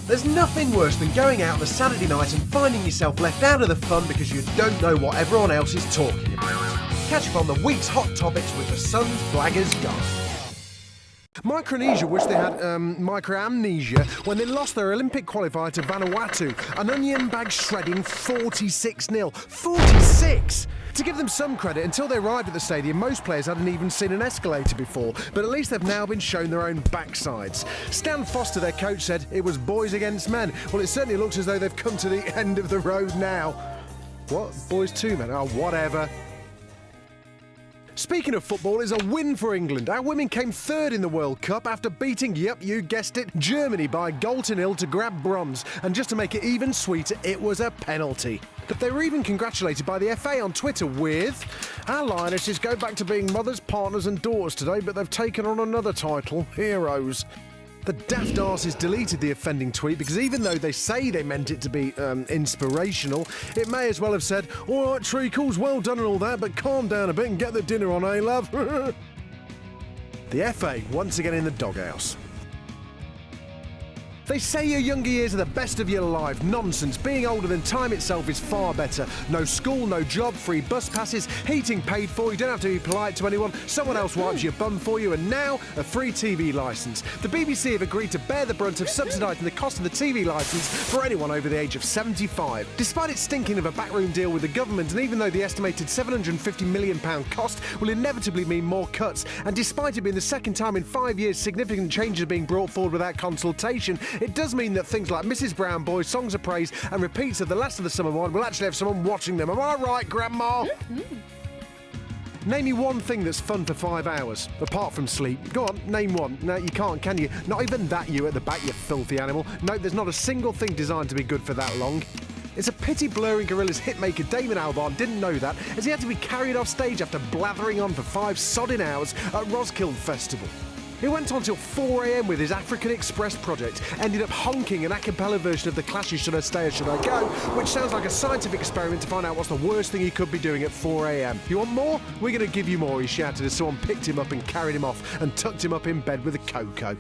There's nothing worse than going out on a Saturday night and finding yourself left out of the fun because you don't know what everyone else is talking about. Catch up on the week's hot topics with the Sun's Blaggers guide. Micronesia wish they had microamnesia when they lost their Olympic qualifier to Vanuatu, an onion bag shredding 46-0. 46! To give them some credit, until they arrived at the stadium, most players hadn't even seen an escalator before, but at least they've now been shown their own backsides. Stan Foster, their coach, said it was boys against men. Well, it certainly looks as though they've come to the end of the road now. What? Boys to men? Oh, whatever. Speaking of football, it's a win for England. Our women came third in the World Cup after beating, yep, you guessed it, Germany by a goal to nil to grab bronze. And just to make it even sweeter, it was a penalty. They were even congratulated by the FA on Twitter with, "Our Lionesses go back to being mothers, partners and daughters today, but they've taken on another title, heroes." The daft arses deleted the offending tweet because even though they say they meant it to be inspirational, it may as well have said, "All right, Treacles, well done and all that, but calm down a bit and get the dinner on, eh, love?" The FA once again in the doghouse. They say your younger years are the best of your life. Nonsense. Being older than time itself is far better. No school, no job, free bus passes, heating paid for, you don't have to be polite to anyone, someone else wipes your bum for you, and now a free TV licence. The BBC have agreed to bear the brunt of subsidising the cost of the TV licence for anyone over the age of 75. Despite its stinking of a backroom deal with the government, and even though the estimated £750 million cost will inevitably mean more cuts, and despite it being the second time in 5 years significant changes are being brought forward without consultation, it does mean that things like Mrs. Brown Boy, Songs of Praise and repeats of The Last of the Summer Wine will actually have someone watching them. Am I right, Grandma? Name me one thing that's fun for 5 hours, apart from sleep. Go on, name one. No, you can't, can you? Not even that, you at the back, you filthy animal. No, there's not a single thing designed to be good for that long. It's a pity Blurring Gorilla's hitmaker Damon Albarn didn't know that, as he had to be carried off stage after blathering on for 5 sodding hours at Roskilde Festival. He went on till 4 AM with his African Express project, ended up honking an a cappella version of The Clash's Should I Stay or Should I Go, which sounds like a scientific experiment to find out what's the worst thing he could be doing at 4 AM. You want more? We're going to give you more, he shouted as someone picked him up and carried him off and tucked him up in bed with a cocoa.